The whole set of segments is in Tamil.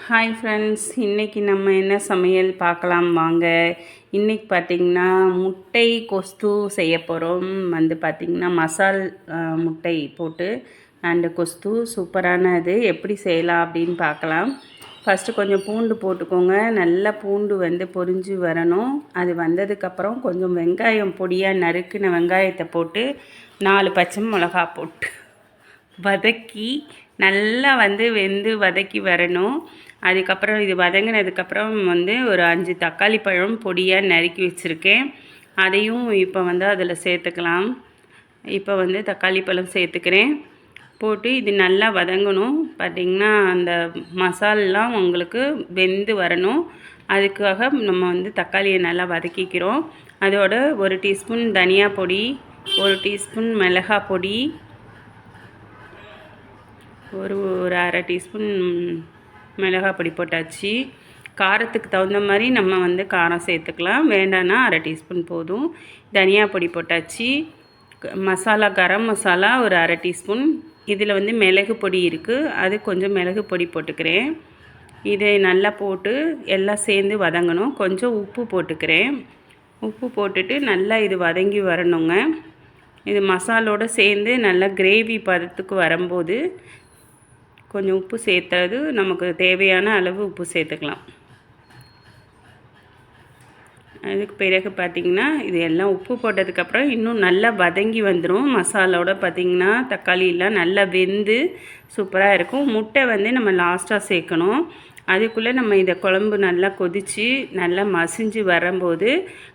ஹாய் ஃப்ரெண்ட்ஸ், இன்றைக்கி நம்ம என்ன சமையல் பார்க்கலாம் வாங்க. இன்றைக்கி பார்த்திங்கன்னா முட்டை கொஸ்து செய்ய போகிறோம். பார்த்திங்கன்னா மசால் முட்டை போட்டு அண்டு கொஸ்து சூப்பரான இது எப்படி செய்யலாம் அப்படின்னு பார்க்கலாம். ஃபஸ்ட்டு கொஞ்சம் பூண்டு போட்டுக்கோங்க. நல்லா பூண்டு பொரிஞ்சு வரணும். அது வந்ததுக்கப்புறம் கொஞ்சம் வெங்காயம் பொடியாக நறுக்குன வெங்காயத்தை போட்டு 4 பச்சை மிளகா போட்டு வதக்கி நல்லா வெந்து வதக்கி வரணும். அதுக்கப்புறம் இது வதங்கினதுக்கப்புறம் ஒரு 5 தக்காளி பழம் பொடியாக நறுக்கி வச்சுருக்கேன். அதையும் இப்போ அதில் சேர்த்துக்கலாம். இப்போ தக்காளி பழம் சேர்த்துக்கிறேன். போட்டு இது நல்லா வதங்கணும். பார்த்திங்கன்னா அந்த மசாலெலாம் உங்களுக்கு வெந்து வரணும். அதுக்காக நம்ம தக்காளியை நல்லா வதக்கிக்கிறோம். அதோட 1 டீஸ்பூன் தனியா பொடி, 1 டீஸ்பூன் மிளகாய் பொடி, ஒரு 1/2 டீஸ்பூன் மிளகாய் பொடி போட்டாச்சு. காரத்துக்கு தகுந்த மாதிரி நம்ம காரம் சேர்த்துக்கலாம். வேண்டான்னா 1/2 டீஸ்பூன் போதும். தனியா பொடி போட்டாச்சு. மசாலா கரம் மசாலா ஒரு 1/2 டீஸ்பூன். இதில் மிளகு பொடி இருக்குது, அது கொஞ்சம் மிளகு பொடி போட்டுக்கிறேன். இதை நல்லா போட்டு எல்லாம் சேர்ந்து வதங்கணும். கொஞ்சம் உப்பு போட்டுக்கிறேன். உப்பு போட்டுட்டு நல்லா இது வதங்கி வரணுங்க. இது மசாலோடு சேர்ந்து நல்லா கிரேவி பதத்துக்கு வரும்போது கொஞ்சம் உப்பு சேர்த்தது நமக்கு தேவையான அளவு உப்பு சேர்த்துக்கலாம். அதுக்கு பிறகு பார்த்திங்கன்னா இது எல்லாம் உப்பு போட்டதுக்கப்புறம் இன்னும் நல்லா வதங்கி வந்துடும். மசாலோட பார்த்திங்கன்னா தக்காளியெலாம் நல்லா வெந்து சூப்பராக இருக்கும். முட்டை நம்ம லாஸ்ட்டாக சேர்க்கணும். அதுக்குள்ளே நம்ம இதை குழம்பு நல்லா கொதித்து நல்லா மசிஞ்சு வரும்போது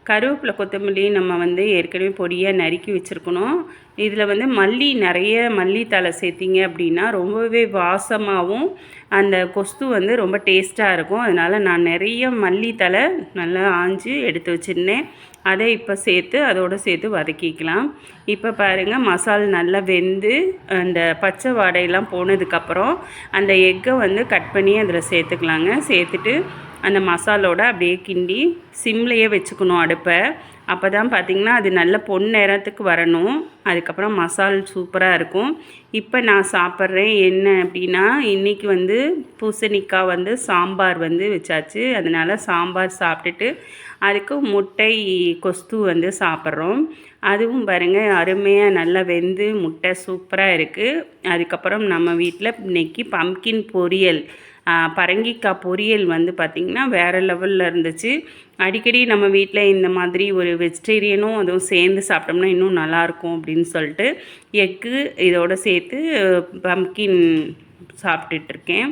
கருவேப்பிலை கொத்தமல்லி நம்ம ஏற்கனவே பொடியாக நறுக்கி வச்சுருக்கணும். இதில் மல்லி நிறைய மல்லித்தலை சேர்த்திங்க அப்படின்னா ரொம்பவே வாசமாகவும் அந்த கொஸ்து ரொம்ப டேஸ்ட்டாக இருக்கும். அதனால் நான் நிறைய மல்லித்தலை நல்லா ஆஞ்சு எடுத்து வச்சுருந்தேன். அதை இப்போ அதோடு சேர்த்து வதக்கிக்கலாம். இப்போ பாருங்கள், மசால் நல்லா வெந்து அந்த பச்சை வாடையெல்லாம் போனதுக்கப்புறம் அந்த எக்கை கட் பண்ணி அதில் சேர்த்துக்கலாங்க. சேர்த்துட்டு அந்த மசாலோடு அப்படியே கிண்டி சிம்லேயே வச்சுக்கணும் அடுப்பை. அப்போ தான் பார்த்திங்கன்னா அது நல்ல பொன்னிறத்துக்கு வரணும். அதுக்கப்புறம் மசால் சூப்பராக இருக்கும். இப்போ நான் சாப்பிட்றேன் என்ன அப்படின்னா, இன்றைக்கி பூசணிக்காய் சாம்பார் வச்சாச்சு. அதனால் சாம்பார் சாப்பிட்டுட்டு அதுக்கு முட்டை கொஸ்து சாப்பிட்றோம். அதுவும் பாருங்கள், அருமையாக நல்லா வெந்து முட்டை சூப்பராக இருக்குது. அதுக்கப்புறம் நம்ம வீட்டில் இன்றைக்கி பம்கின் பொரியல், பரங்கிக்காய் பொரியல் பார்த்திங்கன்னா வேறு லெவலில் இருந்துச்சு. அடிக்கடி நம்ம வீட்டில் இந்த மாதிரி ஒரு வெஜிடேரியனும் அதுவும் சேர்ந்து சாப்பிட்டோம்னா இன்னும் நல்லாயிருக்கும் அப்படின்னு சொல்லிட்டு எக்கு இதோடு சேர்த்து பம்கின் சாப்பிட்டுட்ருக்கேன்.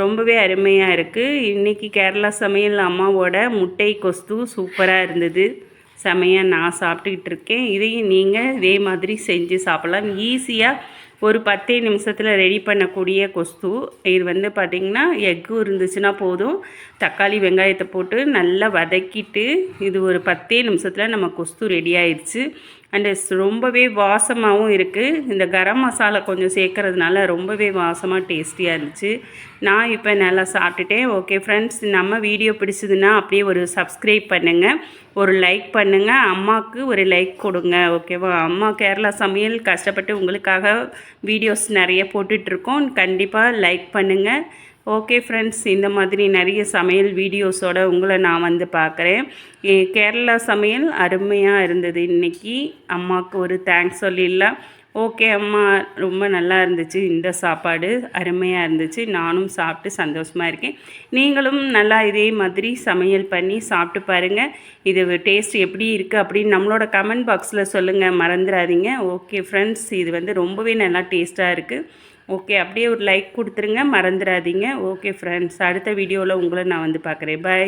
ரொம்பவே அருமையாக இருக்குது. இன்றைக்கி கேரளா சமையல் அம்மாவோட முட்டை கொஸ்து சூப்பராக இருந்தது. செமையாக நான் சாப்பிட்டுக்கிட்டு இருக்கேன். இதையும் நீங்கள் இதே மாதிரி செஞ்சு சாப்பிட்லாம். ஈஸியாக ஒரு 10 நிமிஷத்தில் ரெடி பண்ணக்கூடிய கொஸ்து. இது பார்த்திங்கன்னா எக்கு இருந்துச்சுன்னா போதும். தக்காளி வெங்காயத்தை போட்டு நல்லா வதக்கிட்டு இது ஒரு 10 நிமிஷத்தில் நம்ம கொஸ்து ரெடி ஆயிடுச்சு. அண்டு ரொம்பவே வாசமாகவும் இருக்குது. இந்த கரம் மசாலா கொஞ்சம் சேர்க்கறதுனால ரொம்பவே வாசமாக டேஸ்டியாக இருந்துச்சு. நான் இப்போ நல்லா சாப்பிட்டுட்டேன். ஓகே ஃப்ரெண்ட்ஸ், நம்ம வீடியோ பிடிச்சதுன்னா அப்படியே ஒரு சப்ஸ்கிரைப் பண்ணுங்கள், ஒரு லைக் பண்ணுங்கள், அம்மாவுக்கு ஒரு லைக் கொடுங்க. ஓகேவா? அம்மா கேரளா சமையல் கஷ்டப்பட்டு உங்களுக்காக வீடியோஸ் நிறைய போட்டுட்ருக்கோம். கண்டிப்பாக லைக் பண்ணுங்கள். ஓகே ஃப்ரெண்ட்ஸ், இந்த மாதிரி நிறைய சமையல் வீடியோஸோடு உங்களை நான் பார்க்குறேன். கேரளா சமையல் அருமையாக இருந்தது. இன்றைக்கி அம்மாவுக்கு ஒரு தேங்க்ஸ் சொல்லிடலாம். ஓகே அம்மா, ரொம்ப நல்லா இருந்துச்சு. இந்த சாப்பாடு அருமையாக இருந்துச்சு. நானும் சாப்பிட்டு சந்தோஷமாக இருக்கேன். நீங்களும் நல்லா இதே மாதிரி சமையல் பண்ணி சாப்பிட்டு பாருங்கள். இது டேஸ்ட் எப்படி இருக்குது அப்படின்னு நம்மளோட கமெண்ட் பாக்ஸில் சொல்லுங்கள், மறந்துடாதீங்க. ஓகே ஃப்ரெண்ட்ஸ், இது ரொம்பவே நல்லா டேஸ்ட்டாக இருக்குது. ஓகே, அப்படியே ஒரு லைக் கொடுத்துருங்க, மறந்துடாதீங்க. ஓகே ஃப்ரெண்ட்ஸ், அடுத்த வீடியோவில் உங்களை நான் பார்க்குறேன். பாய்.